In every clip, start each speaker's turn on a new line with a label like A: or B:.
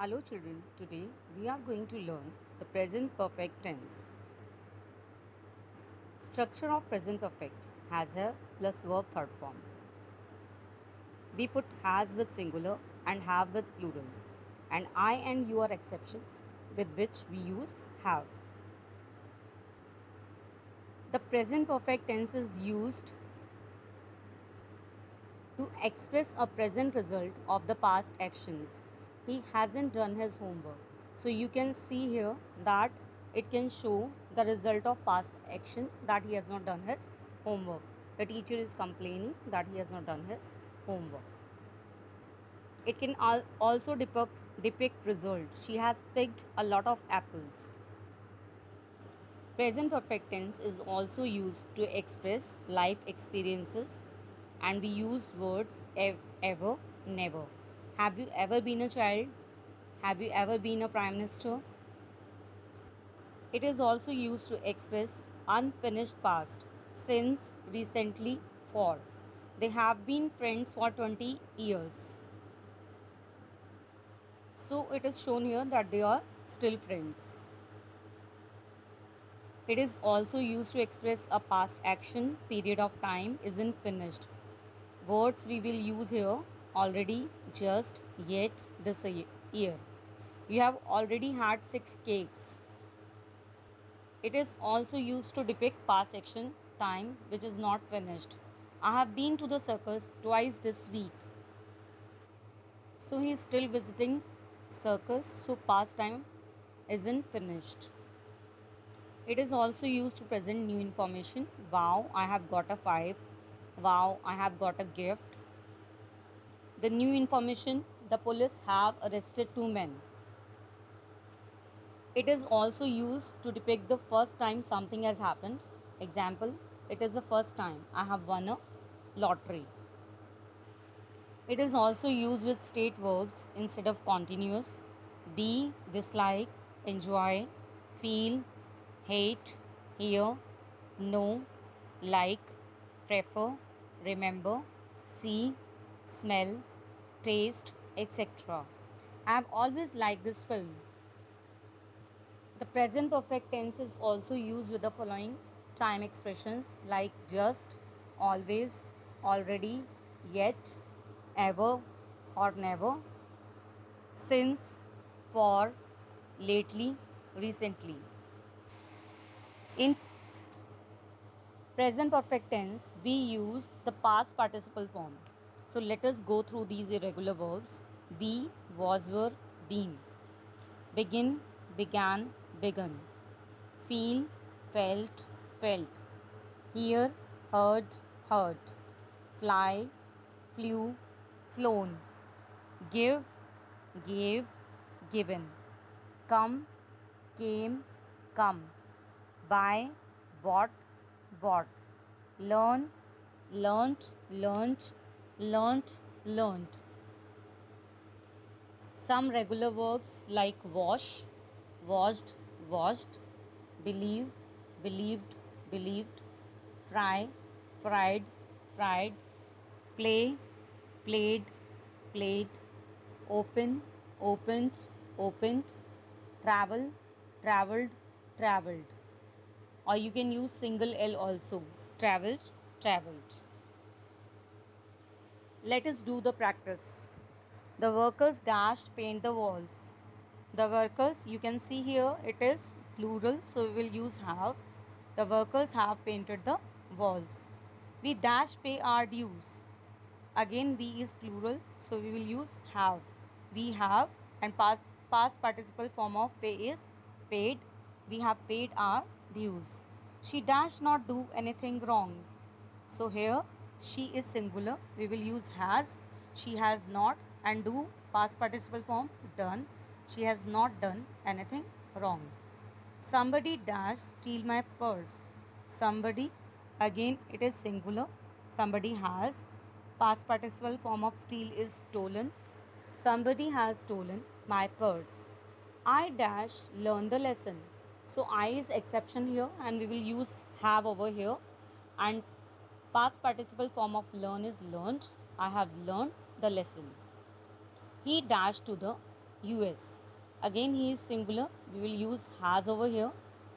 A: Hello children, today we are going to learn the present perfect tense. Structure of present perfect has a plus verb third form. We put has with singular and have with plural, and I and you are exceptions with which we use have. The present perfect tense is used to express a present result of the past actions. He hasn't done his homework. So you can see here that it can show the result of past action that he has not done his homework. The teacher is complaining that he has not done his homework. It can also depict result. She has picked a lot of apples. Present perfect tense is also used to express life experiences, and we use words ever, never. Have you ever been a child? Have you ever been a prime minister? It is also used to express unfinished past, since, recently, for. They have been friends for 20 years. So it is shown here that they are still friends. It is also used to express a past action period of time isn't finished. Words we will use here: already, just, yet, this year. You have already had 6 cakes. It is also used to depict past action time which is not finished. I have been to the circus twice this week. So he is still visiting circus, so past time isn't finished. It is also used to present new information. Wow, I have got a 5. Wow, I have got a gift. The new information: the police have arrested 2 men. It is also used to depict the first time something has happened. Example: it is the first time I have won a lottery. It is also used with state verbs instead of continuous. Be, dislike, enjoy, feel, hate, hear, know, like, prefer, remember, see, smell, taste, etc. I have always liked this film. The present perfect tense is also used with the following time expressions like just, always, already, yet, ever, or never, since, for, lately, recently. In present perfect tense, we use the past participle form. So let us go through these irregular verbs: be, was, were, been; begin, began, begun; feel, felt, felt; hear, heard, heard; fly, flew, flown; give, gave, given; come, came, come; buy, bought, bought; learn, learnt, learnt, learnt, learnt. Some regular verbs like wash, washed, washed; believe, believed, believed; fry, fried, fried; play, played, played; open, opened, opened; travel, travelled, travelled. Or you can use single L also: travelled, travelled. Let us do the practice. The workers dashed paint the walls. The workers, you can see here it is plural, so we will use have. The workers have painted the walls. We dash pay our dues. Again, we is plural, so we will use have. We have, and past participle form of pay is paid. We have paid our dues. She dash not do anything wrong. So here she is singular. We will use has. She has not, and do past participle form done. She has not done anything wrong. Somebody dash steal my purse. Somebody, again it is singular. Somebody has. Past participle form of steal is stolen. Somebody has stolen my purse. I dash learn the lesson. So I is exception here, and we will use have over here. And past participle form of learn is learned. I have learned the lesson. He dashed to the US. Again he is singular. We will use has over here.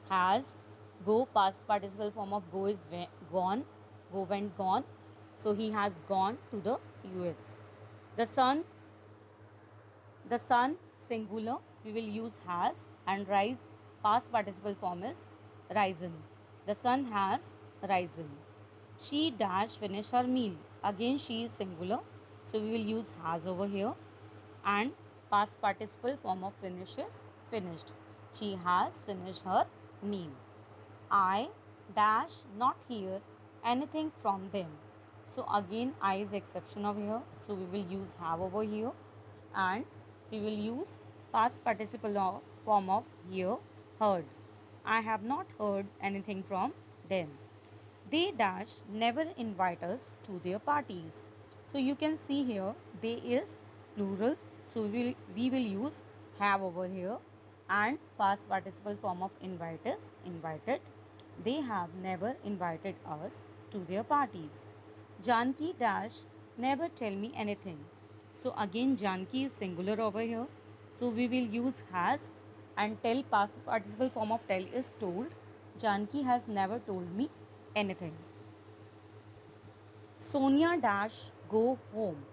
A: Has. Go, past participle form of go is gone. Go, went, gone. So he has gone to the US. The sun singular. We will use has, and rise past participle form is risen. The sun has risen. She dash finish her meal. Again she is singular. So we will use has over here, and past participle form of finish is finished. She has finished her meal. I dash not hear anything from them. So again I is exception over here. So we will use have over here, and we will use past participle form of hear, heard. I have not heard anything from them. They dash never invite us to their parties. So you can see here they is plural. So we will use have over here, and past participle form of invite is invited. They have never invited us to their parties. Janki dash never tell me anything. So again Janki is singular over here. So we will use has, and tell past participle form of tell is told. Janki has never told me anything. Sonia dash go home.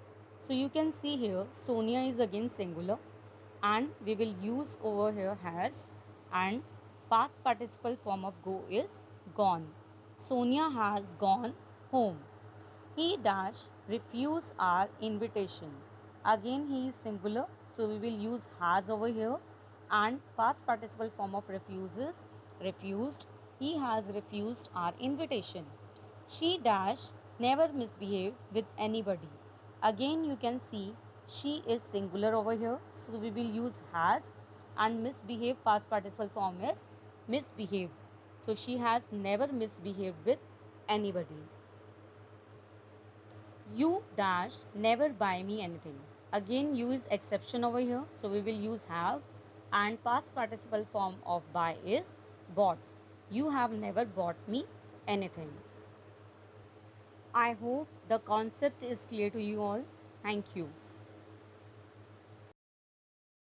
A: So you can see here Sonia is again singular, and we will use over here has, and past participle form of go is gone. Sonia has gone home. He dash refuse our invitation. Again he is singular, so we will use has over here, and past participle form of refuse is refused. He has refused our invitation. She dash never misbehaved with anybody. Again you can see she is singular over here, so we will use has, and misbehave past participle form is misbehaved. So she has never misbehaved with anybody. You dash never buy me anything. Again you is exception over here, so we will use have, and past participle form of buy is bought. You have never bought me anything. I hope the concept is clear to you all. Thank you.